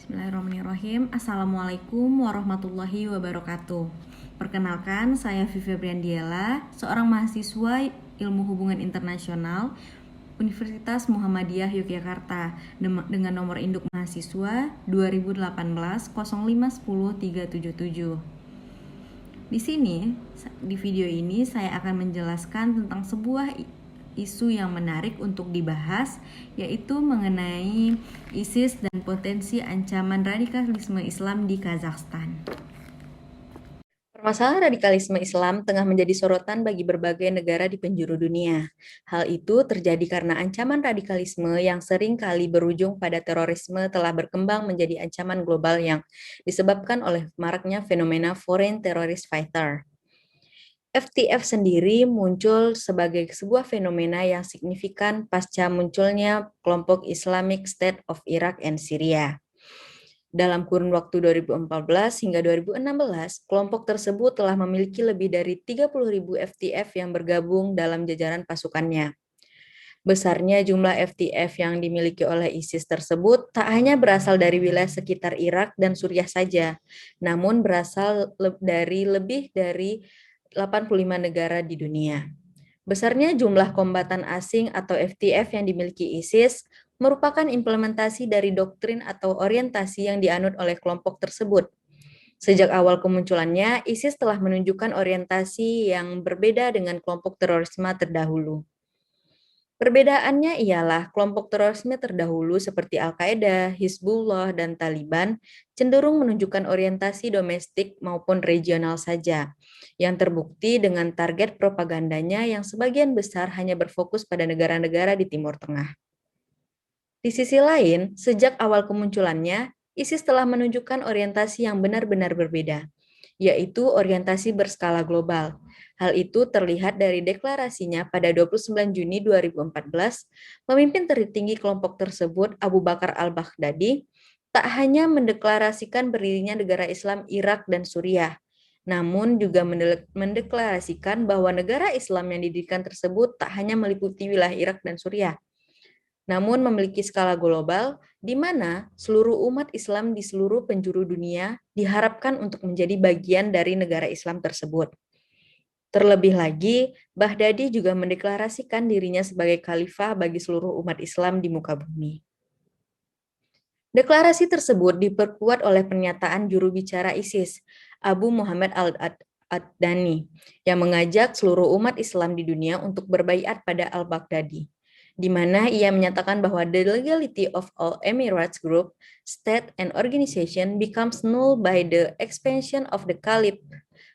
Bismillahirrahmanirrahim. Assalamualaikum warahmatullahi wabarakatuh. Perkenalkan, saya Vivi Briandiela, seorang mahasiswa Ilmu Hubungan Internasional Universitas Muhammadiyah Yogyakarta dengan nomor induk mahasiswa 2018 0510 377. Di video ini saya akan menjelaskan tentang sebuah isu yang menarik untuk dibahas, yaitu mengenai ISIS dan potensi ancaman radikalisme Islam di Kazakhstan. Permasalahan radikalisme Islam tengah menjadi sorotan bagi berbagai negara di penjuru dunia. Hal itu terjadi karena ancaman radikalisme yang sering kali berujung pada terorisme telah berkembang menjadi ancaman global yang disebabkan oleh maraknya fenomena Foreign Terrorist Fighter. FTF sendiri muncul sebagai sebuah fenomena yang signifikan pasca munculnya kelompok Islamic State of Iraq and Syria. Dalam kurun waktu 2014 hingga 2016, kelompok tersebut telah memiliki lebih dari 30.000 FTF yang bergabung dalam jajaran pasukannya. Besarnya jumlah FTF yang dimiliki oleh ISIS tersebut tak hanya berasal dari wilayah sekitar Irak dan Suriah saja, namun berasal dari lebih dari 85 negara di dunia. Besarnya jumlah kombatan asing atau FTF yang dimiliki ISIS merupakan implementasi dari doktrin atau orientasi yang dianut oleh kelompok tersebut. Sejak awal kemunculannya, ISIS telah menunjukkan orientasi yang berbeda dengan kelompok terorisme terdahulu. Perbedaannya ialah kelompok terorisme terdahulu seperti Al-Qaeda, Hizbullah, dan Taliban cenderung menunjukkan orientasi domestik maupun regional saja, yang terbukti dengan target propagandanya yang sebagian besar hanya berfokus pada negara-negara di Timur Tengah. Di sisi lain, sejak awal kemunculannya, ISIS telah menunjukkan orientasi yang benar-benar berbeda, yaitu orientasi berskala global. Hal itu terlihat dari deklarasinya pada 29 Juni 2014, pemimpin tertinggi kelompok tersebut, Abu Bakar al-Baghdadi, tak hanya mendeklarasikan berdirinya negara Islam Irak dan Suriah, namun juga mendeklarasikan bahwa negara Islam yang didirikan tersebut tak hanya meliputi wilayah Irak dan Suriah, namun memiliki skala global di mana seluruh umat Islam di seluruh penjuru dunia diharapkan untuk menjadi bagian dari negara Islam tersebut. Terlebih lagi, Baghdadi juga mendeklarasikan dirinya sebagai khalifah bagi seluruh umat Islam di muka bumi. Deklarasi tersebut diperkuat oleh pernyataan juru bicara ISIS, Abu Muhammad al-Adnani, yang mengajak seluruh umat Islam di dunia untuk berbaiat pada al-Baghdadi, di mana ia menyatakan bahwa the legality of all Emirates group, state, and organization becomes null by the expansion of the Caliph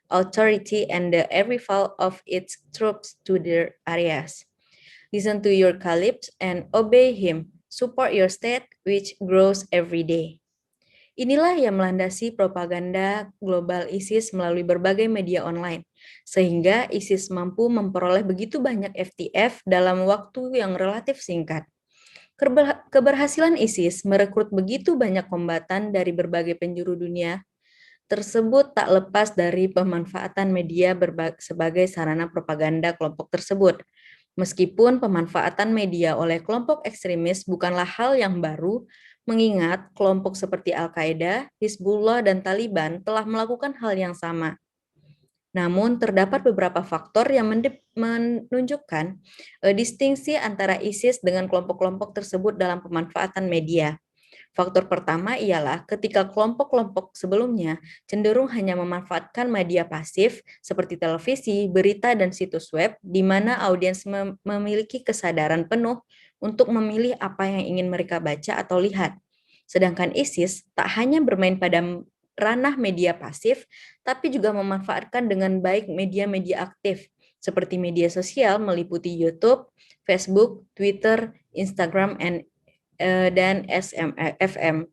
authority and the arrival of its troops to their areas. Listen to your Caliph and obey him. Support your state, which grows every day. Inilah yang melandasi propaganda global ISIS melalui berbagai media online, sehingga ISIS mampu memperoleh begitu banyak FTF dalam waktu yang relatif singkat. Keberhasilan ISIS merekrut begitu banyak kombatan dari berbagai penjuru dunia tersebut tak lepas dari pemanfaatan media sebagai sarana propaganda kelompok tersebut. Meskipun pemanfaatan media oleh kelompok ekstremis bukanlah hal yang baru, mengingat kelompok seperti Al-Qaeda, Hizbullah, dan Taliban telah melakukan hal yang sama. Namun, terdapat beberapa faktor yang menunjukkan distingsi antara ISIS dengan kelompok-kelompok tersebut dalam pemanfaatan media. Faktor pertama ialah ketika kelompok-kelompok sebelumnya cenderung hanya memanfaatkan media pasif seperti televisi, berita, dan situs web, di mana audiens memiliki kesadaran penuh untuk memilih apa yang ingin mereka baca atau lihat. Sedangkan ISIS tak hanya bermain pada ranah media pasif, tapi juga memanfaatkan dengan baik media-media aktif, seperti media sosial meliputi YouTube, Facebook, Twitter, Instagram, dan FM.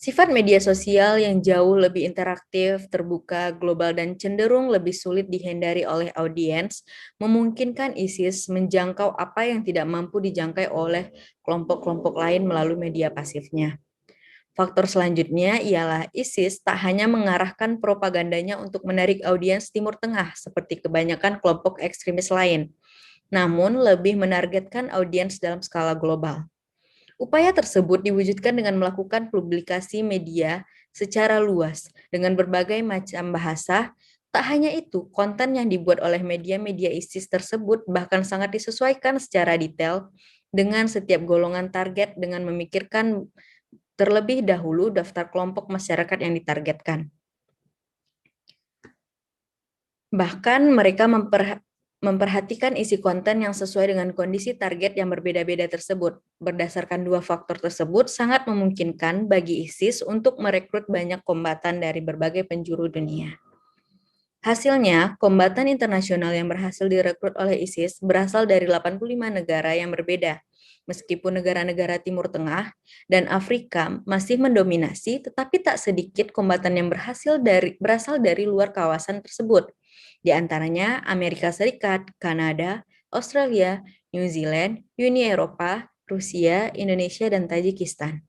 Sifat media sosial yang jauh lebih interaktif, terbuka, global, dan cenderung lebih sulit dihindari oleh audiens memungkinkan ISIS menjangkau apa yang tidak mampu dijangkai oleh kelompok-kelompok lain melalui media pasifnya. Faktor selanjutnya ialah ISIS tak hanya mengarahkan propagandanya untuk menarik audiens Timur Tengah seperti kebanyakan kelompok ekstremis lain, namun lebih menargetkan audiens dalam skala global. Upaya tersebut diwujudkan dengan melakukan publikasi media secara luas dengan berbagai macam bahasa. Tak hanya itu, konten yang dibuat oleh media-media ISIS tersebut bahkan sangat disesuaikan secara detail dengan setiap golongan target dengan memikirkan terlebih dahulu daftar kelompok masyarakat yang ditargetkan. Bahkan mereka memperhatikan isi konten yang sesuai dengan kondisi target yang berbeda-beda tersebut. Berdasarkan dua faktor tersebut, sangat memungkinkan bagi ISIS untuk merekrut banyak kombatan dari berbagai penjuru dunia. Hasilnya, kombatan internasional yang berhasil direkrut oleh ISIS berasal dari 85 negara yang berbeda. Meskipun negara-negara Timur Tengah dan Afrika masih mendominasi, tetapi tak sedikit kombatan yang berasal dari luar kawasan tersebut. Di antaranya Amerika Serikat, Kanada, Australia, New Zealand, Uni Eropa, Rusia, Indonesia, dan Tajikistan,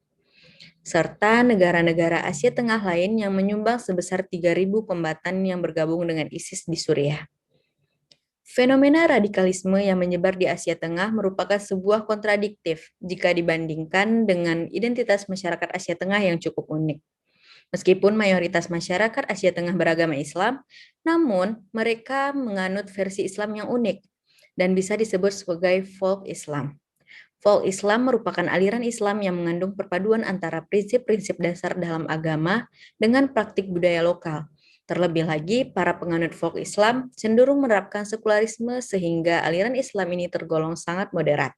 serta negara-negara Asia Tengah lain yang menyumbang sebesar 3.000 kombatan yang bergabung dengan ISIS di Suriah. Fenomena radikalisme yang menyebar di Asia Tengah merupakan sebuah kontradiktif jika dibandingkan dengan identitas masyarakat Asia Tengah yang cukup unik. Meskipun mayoritas masyarakat Asia Tengah beragama Islam, namun mereka menganut versi Islam yang unik dan bisa disebut sebagai folk Islam. Folk Islam merupakan aliran Islam yang mengandung perpaduan antara prinsip-prinsip dasar dalam agama dengan praktik budaya lokal. Terlebih lagi, para penganut folk Islam cenderung menerapkan sekularisme sehingga aliran Islam ini tergolong sangat moderat.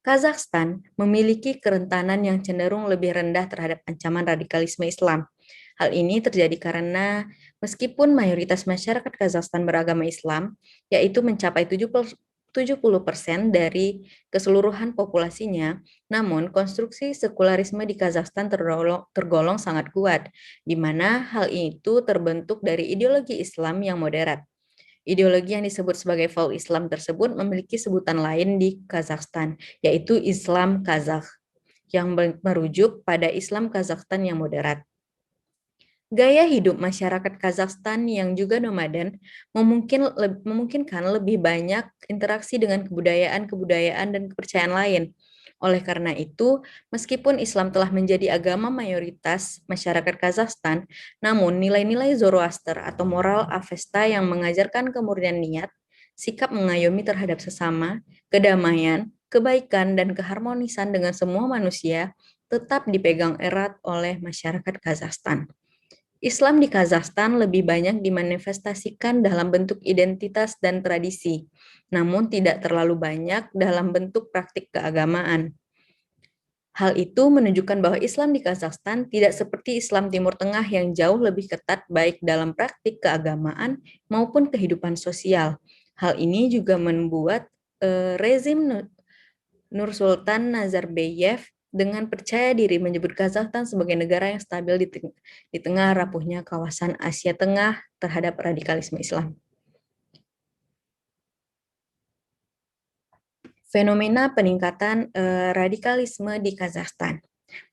Kazakhstan memiliki kerentanan yang cenderung lebih rendah terhadap ancaman radikalisme Islam. Hal ini terjadi karena meskipun mayoritas masyarakat Kazakhstan beragama Islam, yaitu mencapai 70% dari keseluruhan populasinya, namun konstruksi sekularisme di Kazakhstan tergolong sangat kuat, di mana hal itu terbentuk dari ideologi Islam yang moderat. Ideologi yang disebut sebagai folk Islam tersebut memiliki sebutan lain di Kazakhstan, yaitu Islam Kazakh, yang merujuk pada Islam Kazakhstan yang moderat. Gaya hidup masyarakat Kazakhstan yang juga nomaden memungkinkan lebih banyak interaksi dengan kebudayaan dan kepercayaan lain. Oleh karena itu, meskipun Islam telah menjadi agama mayoritas masyarakat Kazakhstan, namun nilai-nilai Zoroaster atau moral Avesta yang mengajarkan kemurnian niat, sikap mengayomi terhadap sesama, kedamaian, kebaikan, dan keharmonisan dengan semua manusia tetap dipegang erat oleh masyarakat Kazakhstan. Islam di Kazakhstan lebih banyak dimanifestasikan dalam bentuk identitas dan tradisi, namun tidak terlalu banyak dalam bentuk praktik keagamaan. Hal itu menunjukkan bahwa Islam di Kazakhstan tidak seperti Islam Timur Tengah yang jauh lebih ketat baik dalam praktik keagamaan maupun kehidupan sosial. Hal ini juga membuat rezim Nursultan Nazarbayev dengan percaya diri menyebut Kazakhstan sebagai negara yang stabil di tengah rapuhnya kawasan Asia Tengah terhadap radikalisme Islam. Fenomena peningkatan radikalisme di Kazakhstan.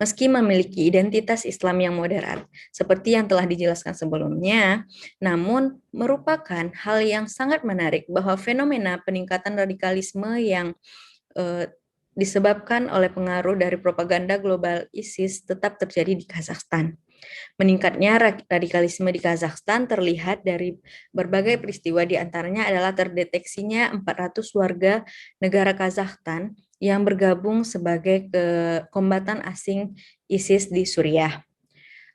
Meski memiliki identitas Islam yang moderat, seperti yang telah dijelaskan sebelumnya, namun merupakan hal yang sangat menarik bahwa fenomena peningkatan radikalisme yang disebabkan oleh pengaruh dari propaganda global ISIS tetap terjadi di Kazakhstan. Meningkatnya radikalisme di Kazakhstan terlihat dari berbagai peristiwa, di antaranya adalah terdeteksinya 400 warga negara Kazakhstan yang bergabung sebagai kombatan asing ISIS di Suriah.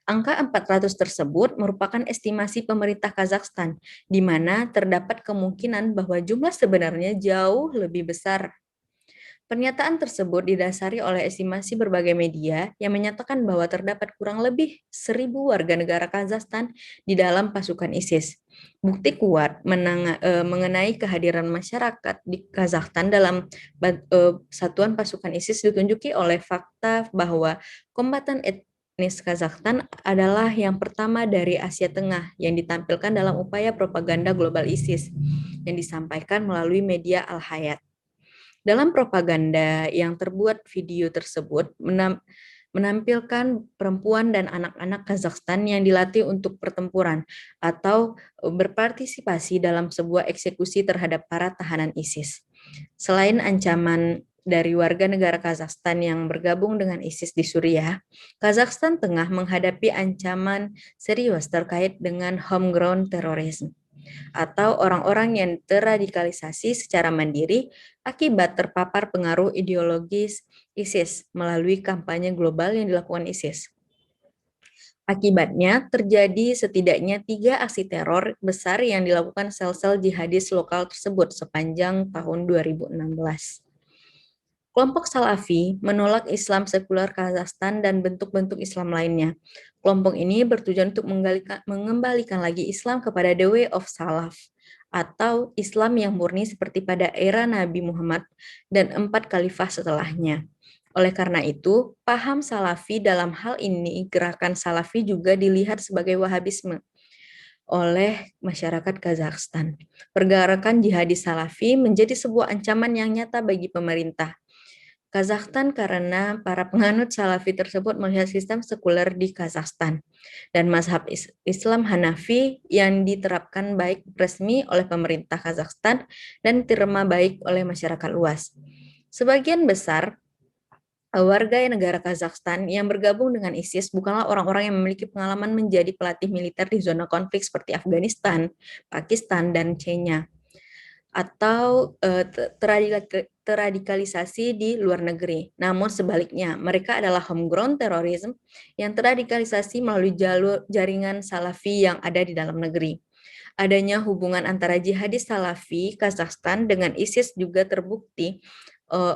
Angka 400 tersebut merupakan estimasi pemerintah Kazakhstan, di mana terdapat kemungkinan bahwa jumlah sebenarnya jauh lebih besar. Pernyataan tersebut didasari oleh estimasi berbagai media yang menyatakan bahwa terdapat kurang lebih 1.000 warga negara Kazakhstan di dalam pasukan ISIS. Bukti kuat mengenai kehadiran masyarakat di Kazakhstan dalam satuan pasukan ISIS ditunjuki oleh fakta bahwa kombatan etnis Kazakhstan adalah yang pertama dari Asia Tengah yang ditampilkan dalam upaya propaganda global ISIS yang disampaikan melalui media Al-Hayat. Dalam propaganda yang terbuat, video tersebut menampilkan perempuan dan anak-anak Kazakhstan yang dilatih untuk pertempuran atau berpartisipasi dalam sebuah eksekusi terhadap para tahanan ISIS. Selain ancaman dari warga negara Kazakhstan yang bergabung dengan ISIS di Suriah, Kazakhstan tengah menghadapi ancaman serius terkait dengan homegrown terorisme atau orang-orang yang terradikalisasi secara mandiri akibat terpapar pengaruh ideologis ISIS melalui kampanye global yang dilakukan ISIS. Akibatnya, terjadi setidaknya 3 aksi teror besar yang dilakukan sel-sel jihadis lokal tersebut sepanjang tahun 2016. Kelompok Salafi menolak Islam sekuler Kazakhstan dan bentuk-bentuk Islam lainnya. Kelompok ini bertujuan untuk mengembalikan lagi Islam kepada the way of Salaf, atau Islam yang murni seperti pada era Nabi Muhammad dan 4 khalifah setelahnya. Oleh karena itu, paham Salafi dalam hal ini, gerakan Salafi juga dilihat sebagai Wahabisme oleh masyarakat Kazakhstan. Pergerakan jihadis Salafi menjadi sebuah ancaman yang nyata bagi pemerintah Kazakhstan karena para penganut Salafi tersebut melihat sistem sekuler di Kazakhstan dan mazhab Islam Hanafi yang diterapkan baik resmi oleh pemerintah Kazakhstan dan diterima baik oleh masyarakat luas. Sebagian besar warga negara Kazakhstan yang bergabung dengan ISIS bukanlah orang-orang yang memiliki pengalaman menjadi pelatih militer di zona konflik seperti Afghanistan, Pakistan, dan Chechnya atau terradikalisasi di luar negeri. Namun sebaliknya, mereka adalah homegrown terorisme yang terradikalisasi melalui jalur jaringan Salafi yang ada di dalam negeri. Adanya hubungan antara jihadis Salafi Kazakhstan dengan ISIS juga terbukti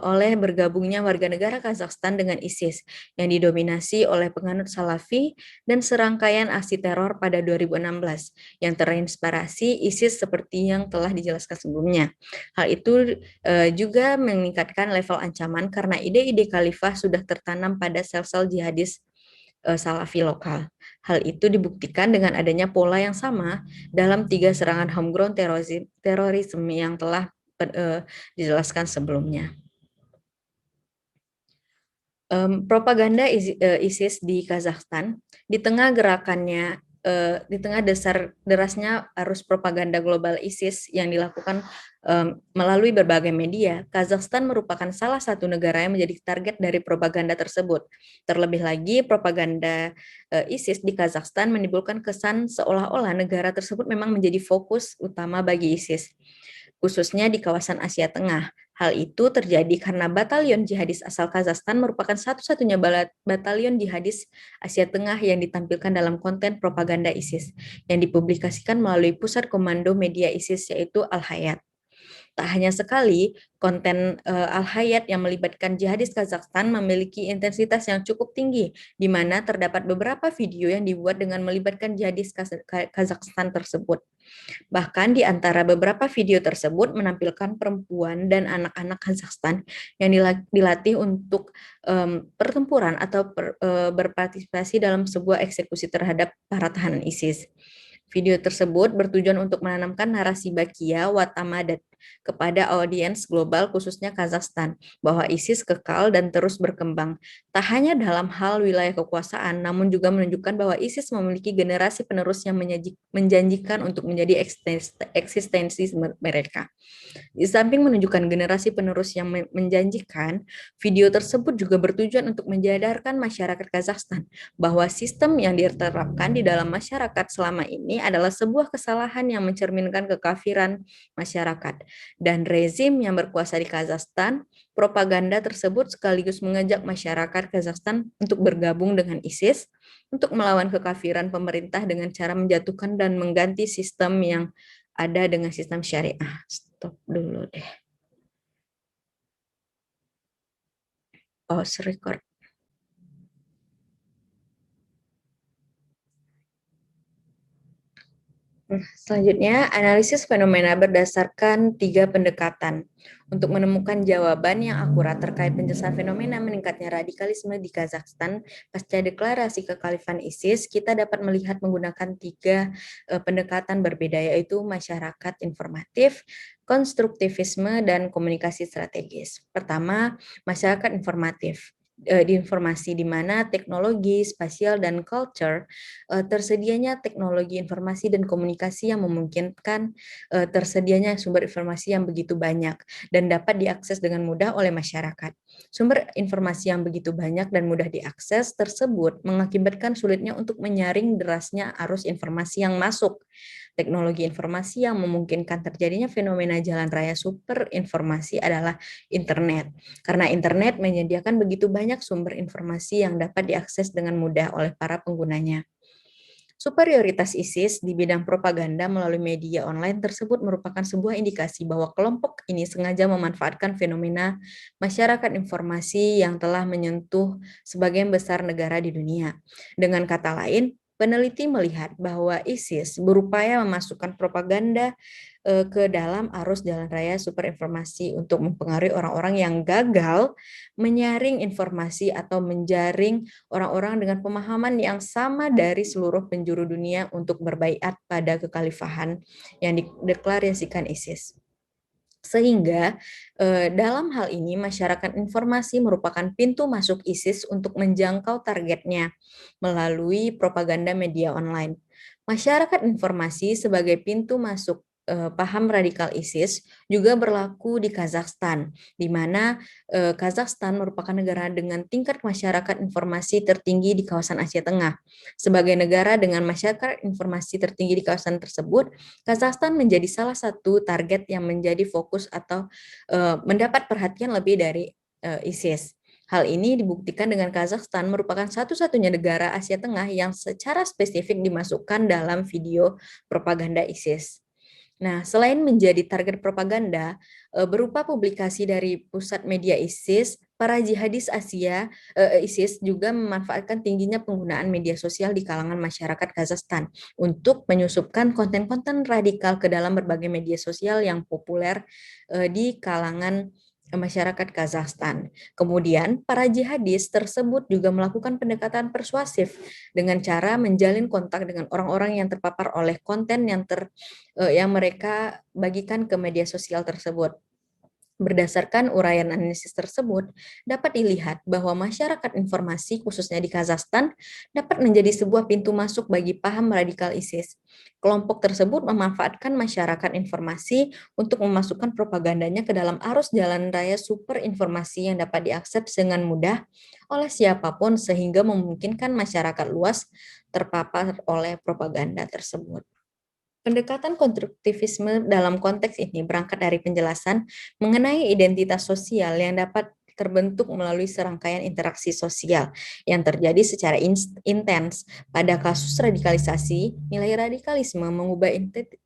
oleh bergabungnya warga negara Kazakhstan dengan ISIS yang didominasi oleh penganut Salafi dan serangkaian aksi teror pada 2016 yang terinspirasi ISIS seperti yang telah dijelaskan sebelumnya. Hal itu juga meningkatkan level ancaman karena ide-ide khalifah sudah tertanam pada sel-sel jihadis Salafi lokal. Hal itu dibuktikan dengan adanya pola yang sama dalam 3 serangan homegrown terorisme yang telah dijelaskan sebelumnya. Propaganda ISIS di Kazakhstan di tengah gerakannya di tengah derasnya arus propaganda global ISIS yang dilakukan melalui berbagai media, Kazakhstan merupakan salah satu negara yang menjadi target dari propaganda tersebut. Terlebih lagi, propaganda ISIS di Kazakhstan menimbulkan kesan seolah-olah negara tersebut memang menjadi fokus utama bagi ISIS, khususnya di kawasan Asia Tengah. Hal itu terjadi karena batalion jihadis asal Kazakhstan merupakan satu-satunya batalion jihadis Asia Tengah yang ditampilkan dalam konten propaganda ISIS yang dipublikasikan melalui pusat komando media ISIS yaitu Al-Hayat. Tak hanya sekali, konten Al-Hayat yang melibatkan jihadis Kazakhstan memiliki intensitas yang cukup tinggi, di mana terdapat beberapa video yang dibuat dengan melibatkan jihadis Kazakhstan tersebut. Bahkan di antara beberapa video tersebut menampilkan perempuan dan anak-anak Kazakhstan yang dilatih untuk pertempuran atau berpartisipasi dalam sebuah eksekusi terhadap para tahanan ISIS. Video tersebut bertujuan untuk menanamkan narasi Bakia Watamadat kepada audiens global khususnya Kazakhstan bahwa ISIS kekal dan terus berkembang. Tak hanya dalam hal wilayah kekuasaan, namun juga menunjukkan bahwa ISIS memiliki generasi penerus yang menjanjikan untuk menjadi eksistensi mereka. Di samping menunjukkan generasi penerus yang menjanjikan, video tersebut juga bertujuan untuk menyadarkan masyarakat Kazakhstan bahwa sistem yang diterapkan di dalam masyarakat selama ini adalah sebuah kesalahan yang mencerminkan kekafiran masyarakat. Dan rezim yang berkuasa di Kazakhstan, propaganda tersebut sekaligus mengajak masyarakat Kazakhstan untuk bergabung dengan ISIS untuk melawan kekafiran pemerintah dengan cara menjatuhkan dan mengganti sistem yang ada dengan sistem syariah. Stop dulu deh. Pause record. Selanjutnya, analisis fenomena berdasarkan 3 pendekatan. Untuk menemukan jawaban yang akurat terkait penjelasan fenomena meningkatnya radikalisme di Kazakhstan pasca deklarasi kekhalifan ISIS, kita dapat melihat menggunakan 3 pendekatan berbeda, yaitu masyarakat informatif, konstruktivisme, dan komunikasi strategis. Pertama, masyarakat informatif. di informasi di mana teknologi, spasial, dan culture, tersedianya teknologi informasi dan komunikasi yang memungkinkan tersedianya sumber informasi yang begitu banyak dan dapat diakses dengan mudah oleh masyarakat. Sumber informasi yang begitu banyak dan mudah diakses tersebut mengakibatkan sulitnya untuk menyaring derasnya arus informasi yang masuk. Teknologi informasi yang memungkinkan terjadinya fenomena jalan raya super informasi adalah internet. Karena internet menyediakan begitu banyak sumber informasi yang dapat diakses dengan mudah oleh para penggunanya. Superioritas ISIS di bidang propaganda melalui media online tersebut merupakan sebuah indikasi bahwa kelompok ini sengaja memanfaatkan fenomena masyarakat informasi yang telah menyentuh sebagian besar negara di dunia. Dengan kata lain, peneliti melihat bahwa ISIS berupaya memasukkan propaganda ke dalam arus jalan raya superinformasi untuk mempengaruhi orang-orang yang gagal menyaring informasi atau menjaring orang-orang dengan pemahaman yang sama dari seluruh penjuru dunia untuk berbaiat pada kekhalifahan yang dideklarasikan ISIS. Sehingga dalam hal ini masyarakat informasi merupakan pintu masuk ISIS untuk menjangkau targetnya melalui propaganda media online. Masyarakat informasi sebagai pintu masuk paham radikal ISIS juga berlaku di Kazakhstan, di mana Kazakhstan merupakan negara dengan tingkat masyarakat informasi tertinggi di kawasan Asia Tengah. Sebagai negara dengan masyarakat informasi tertinggi di kawasan tersebut, Kazakhstan menjadi salah satu target yang menjadi fokus atau mendapat perhatian lebih dari ISIS. Hal ini dibuktikan dengan Kazakhstan merupakan satu-satunya negara Asia Tengah yang secara spesifik dimasukkan dalam video propaganda ISIS. Nah, selain menjadi target propaganda, berupa publikasi dari pusat media ISIS, para jihadis ISIS juga memanfaatkan tingginya penggunaan media sosial di kalangan masyarakat Kazakhstan untuk menyusupkan konten-konten radikal ke dalam berbagai media sosial yang populer di kalangan masyarakat Kazakhstan. Kemudian, para jihadis tersebut juga melakukan pendekatan persuasif dengan cara menjalin kontak dengan orang-orang yang terpapar oleh konten yang mereka bagikan ke media sosial tersebut. Berdasarkan uraian analisis tersebut, dapat dilihat bahwa masyarakat informasi, khususnya di Kazakhstan, dapat menjadi sebuah pintu masuk bagi paham radikal ISIS. Kelompok tersebut memanfaatkan masyarakat informasi untuk memasukkan propagandanya ke dalam arus jalan raya super informasi yang dapat diakses dengan mudah oleh siapapun sehingga memungkinkan masyarakat luas terpapar oleh propaganda tersebut. Pendekatan konstruktivisme dalam konteks ini berangkat dari penjelasan mengenai identitas sosial yang dapat terbentuk melalui serangkaian interaksi sosial yang terjadi secara intens. Pada kasus radikalisasi, nilai radikalisme mengubah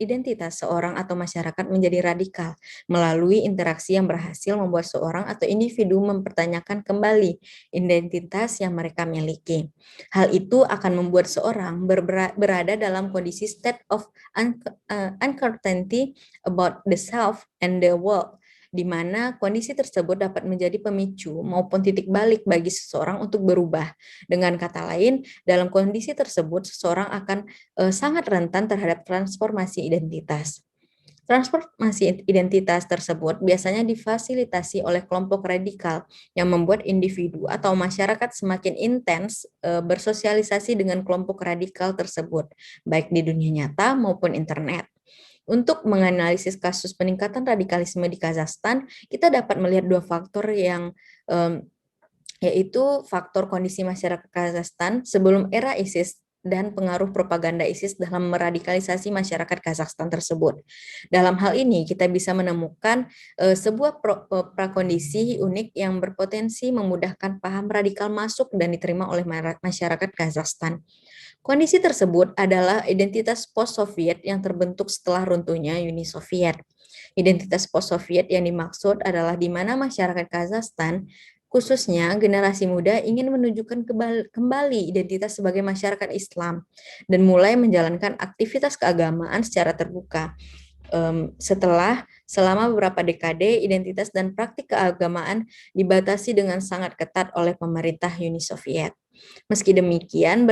identitas seorang atau masyarakat menjadi radikal melalui interaksi yang berhasil membuat seorang atau individu mempertanyakan kembali identitas yang mereka miliki. Hal itu akan membuat seorang berada dalam kondisi state of uncertainty about the self and the world, di mana kondisi tersebut dapat menjadi pemicu maupun titik balik bagi seseorang untuk berubah. Dengan kata lain, dalam kondisi tersebut seseorang akan sangat rentan terhadap transformasi identitas. Transformasi identitas tersebut biasanya difasilitasi oleh kelompok radikal yang membuat individu atau masyarakat semakin intens bersosialisasi dengan kelompok radikal tersebut, baik di dunia nyata maupun internet. Untuk menganalisis kasus peningkatan radikalisme di Kazakhstan, kita dapat melihat dua faktor yaitu faktor kondisi masyarakat Kazakhstan sebelum era ISIS dan pengaruh propaganda ISIS dalam meradikalisasi masyarakat Kazakhstan tersebut. Dalam hal ini, kita bisa menemukan sebuah prakondisi unik yang berpotensi memudahkan paham radikal masuk dan diterima oleh masyarakat Kazakhstan. Kondisi tersebut adalah identitas post-Soviet yang terbentuk setelah runtuhnya Uni Soviet. Identitas post-Soviet yang dimaksud adalah di mana masyarakat Kazakhstan, khususnya generasi muda, ingin menunjukkan kembali identitas sebagai masyarakat Islam dan mulai menjalankan aktivitas keagamaan secara terbuka. Selama beberapa dekade, identitas dan praktik keagamaan dibatasi dengan sangat ketat oleh pemerintah Uni Soviet. Meski demikian,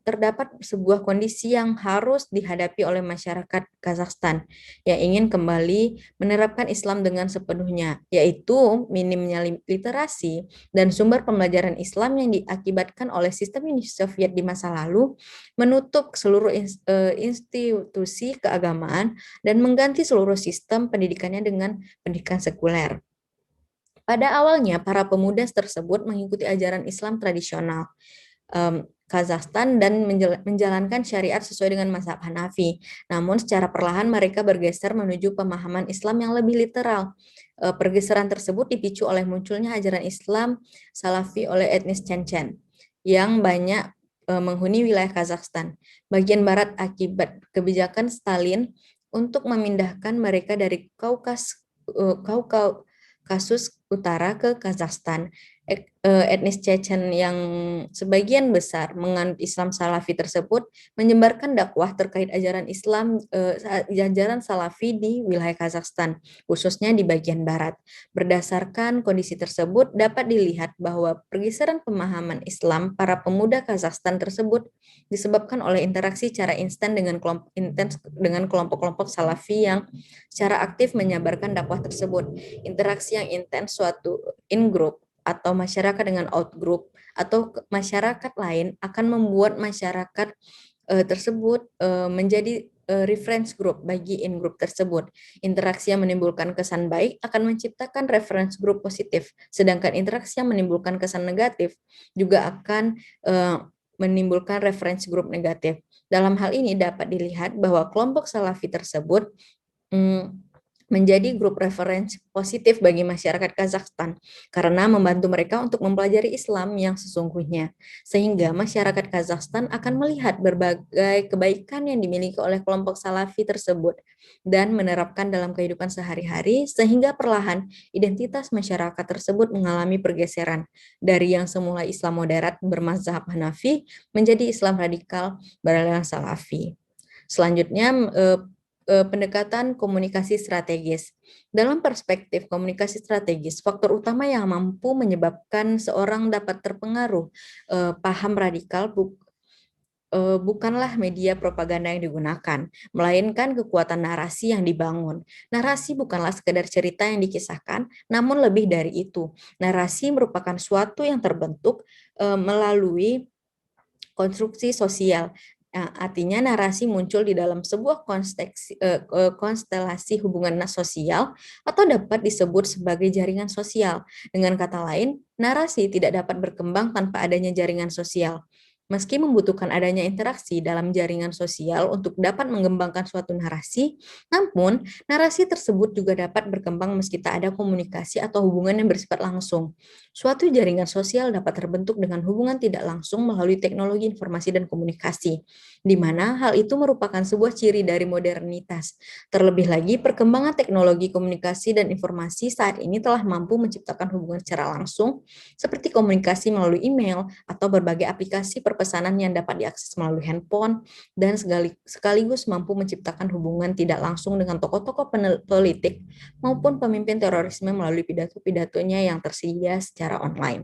terdapat sebuah kondisi yang harus dihadapi oleh masyarakat Kazakhstan yang ingin kembali menerapkan Islam dengan sepenuhnya, yaitu minimnya literasi dan sumber pembelajaran Islam yang diakibatkan oleh sistem Uni Soviet di masa lalu, menutup seluruh institusi keagamaan dan mengganti seluruh sistem pendidikannya dengan pendidikan sekuler. Pada awalnya, para pemuda tersebut mengikuti ajaran Islam tradisional Kazakhstan dan menjalankan syariat sesuai dengan mazhab Hanafi. Namun secara perlahan mereka bergeser menuju pemahaman Islam yang lebih literal. Pergeseran tersebut dipicu oleh munculnya ajaran Islam Salafi oleh etnis Chechen yang banyak menghuni wilayah Kazakhstan bagian barat akibat kebijakan Stalin untuk memindahkan mereka dari Kaukasus Utara ke Kazakhstan. Etnis Chechen yang sebagian besar menganut Islam Salafi tersebut menyebarkan dakwah terkait ajaran Islam ajaran Salafi di wilayah Kazakhstan, khususnya di bagian barat. Berdasarkan kondisi tersebut dapat dilihat bahwa pergeseran pemahaman Islam para pemuda Kazakhstan tersebut disebabkan oleh interaksi secara instan dengan kelompok-kelompok Salafi yang secara aktif menyebarkan dakwah tersebut. Interaksi yang intens suatu in-group atau masyarakat dengan out-group atau masyarakat lain akan membuat masyarakat tersebut menjadi reference group bagi in-group tersebut. Interaksi yang menimbulkan kesan baik akan menciptakan reference group positif, sedangkan interaksi yang menimbulkan kesan negatif juga akan menimbulkan reference group negatif. Dalam hal ini dapat dilihat bahwa kelompok Salafi tersebut menjadi grup referensi positif bagi masyarakat Kazakhstan karena membantu mereka untuk mempelajari Islam yang sesungguhnya. Sehingga masyarakat Kazakhstan akan melihat berbagai kebaikan yang dimiliki oleh kelompok Salafi tersebut dan menerapkan dalam kehidupan sehari-hari sehingga perlahan identitas masyarakat tersebut mengalami pergeseran dari yang semula Islam moderat bermazhab Hanafi menjadi Islam radikal beraliran Salafi. Selanjutnya, pendekatan komunikasi strategis. Dalam perspektif komunikasi strategis, faktor utama yang mampu menyebabkan seorang dapat terpengaruh paham radikal bukanlah media propaganda yang digunakan, melainkan kekuatan narasi yang dibangun. Narasi bukanlah sekedar cerita yang dikisahkan, namun lebih dari itu. Narasi merupakan suatu yang terbentuk melalui konstruksi sosial. Artinya narasi muncul di dalam sebuah konstelasi hubungan sosial atau dapat disebut sebagai jaringan sosial. Dengan kata lain, narasi tidak dapat berkembang tanpa adanya jaringan sosial. Meski membutuhkan adanya interaksi dalam jaringan sosial untuk dapat mengembangkan suatu narasi, namun narasi tersebut juga dapat berkembang meski tak ada komunikasi atau hubungan yang bersifat langsung. Suatu jaringan sosial dapat terbentuk dengan hubungan tidak langsung melalui teknologi informasi dan komunikasi, di mana hal itu merupakan sebuah ciri dari modernitas. Terlebih lagi, perkembangan teknologi komunikasi dan informasi saat ini telah mampu menciptakan hubungan secara langsung, seperti komunikasi melalui email atau berbagai aplikasi perpesanan yang dapat diakses melalui handphone, dan sekaligus mampu menciptakan hubungan tidak langsung dengan tokoh-tokoh politik maupun pemimpin terorisme melalui pidato-pidatonya yang tersedia secara online.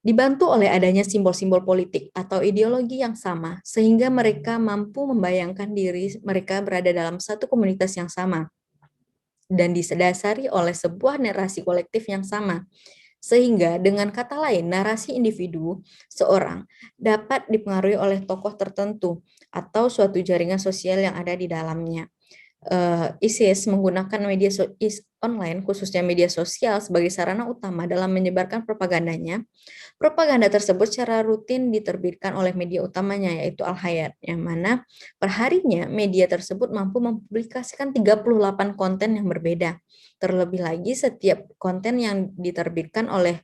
Dibantu oleh adanya simbol-simbol politik atau ideologi yang sama, sehingga mereka mampu membayangkan diri mereka berada dalam satu komunitas yang sama dan didasari oleh sebuah narasi kolektif yang sama. Sehingga dengan kata lain, narasi individu seorang dapat dipengaruhi oleh tokoh tertentu atau suatu jaringan sosial yang ada di dalamnya. ISIS menggunakan media online, khususnya media sosial, sebagai sarana utama dalam menyebarkan propagandanya. Propaganda tersebut secara rutin diterbitkan oleh media utamanya, yaitu Al-Hayat, yang mana perharinya media tersebut mampu mempublikasikan 38 konten yang berbeda. Terlebih lagi, setiap konten yang diterbitkan oleh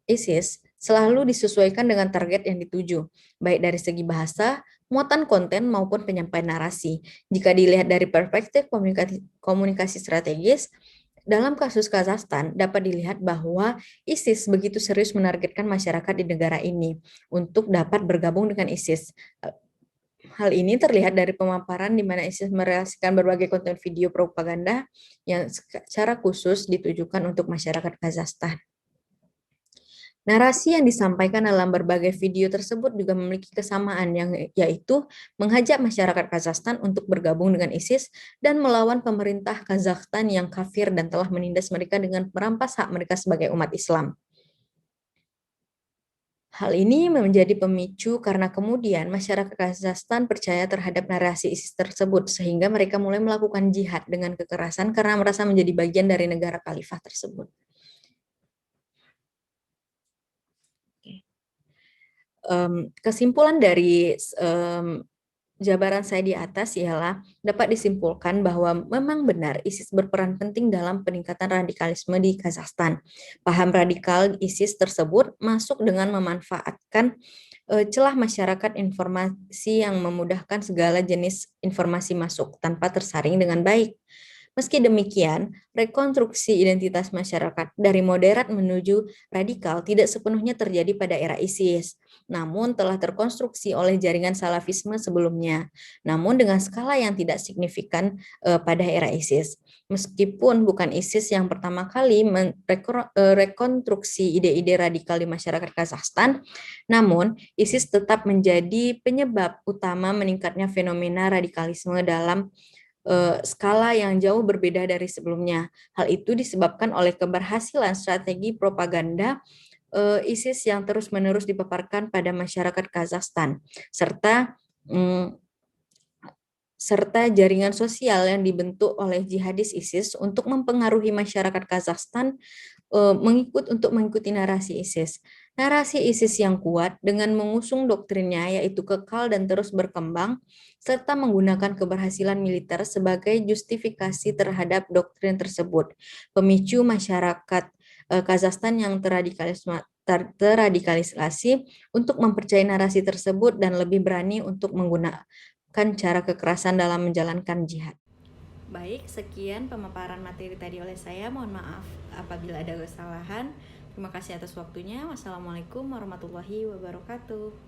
ISIS selalu disesuaikan dengan target yang dituju, baik dari segi bahasa, muatan konten, maupun penyampaian narasi. Jika dilihat dari perspektif komunikasi strategis, dalam kasus Kazakhstan dapat dilihat bahwa ISIS begitu serius menargetkan masyarakat di negara ini untuk dapat bergabung dengan ISIS. Hal ini terlihat dari pemaparan di mana ISIS merealisasikan berbagai konten video propaganda yang secara khusus ditujukan untuk masyarakat Kazakhstan. Narasi yang disampaikan dalam berbagai video tersebut juga memiliki kesamaan, yaitu mengajak masyarakat Kazakhstan untuk bergabung dengan ISIS dan melawan pemerintah Kazakhstan yang kafir dan telah menindas mereka dengan merampas hak mereka sebagai umat Islam. Hal ini menjadi pemicu karena kemudian masyarakat Kazakhstan percaya terhadap narasi ISIS tersebut, sehingga mereka mulai melakukan jihad dengan kekerasan karena merasa menjadi bagian dari negara khalifah tersebut. Kesimpulan dari jabaran saya di atas ialah dapat disimpulkan bahwa memang benar ISIS berperan penting dalam peningkatan radikalisme di Kazakhstan. Paham radikal ISIS tersebut masuk dengan memanfaatkan celah masyarakat informasi yang memudahkan segala jenis informasi masuk tanpa tersaring dengan baik. Meski demikian, rekonstruksi identitas masyarakat dari moderat menuju radikal tidak sepenuhnya terjadi pada era ISIS, namun telah terkonstruksi oleh jaringan salafisme sebelumnya, namun dengan skala yang tidak signifikan pada era ISIS. Meskipun bukan ISIS yang pertama kali merekonstruksi ide-ide radikal di masyarakat Kazakhstan, namun ISIS tetap menjadi penyebab utama meningkatnya fenomena radikalisme dalam skala yang jauh berbeda dari sebelumnya. Hal itu disebabkan oleh keberhasilan strategi propaganda ISIS yang terus-menerus dipaparkan pada masyarakat Kazakhstan, serta jaringan sosial yang dibentuk oleh jihadis ISIS untuk mempengaruhi masyarakat Kazakhstan untuk mengikuti narasi ISIS. Narasi ISIS yang kuat dengan mengusung doktrinnya yaitu kekal dan terus berkembang, serta menggunakan keberhasilan militer sebagai justifikasi terhadap doktrin tersebut. Pemicu masyarakat Kazakhstan yang terradikalisasi untuk mempercayai narasi tersebut dan lebih berani untuk menggunakan cara kekerasan dalam menjalankan jihad. Baik, sekian pemaparan materi tadi oleh saya. Mohon maaf apabila ada kesalahan. Terima kasih atas waktunya. Wassalamualaikum warahmatullahi wabarakatuh.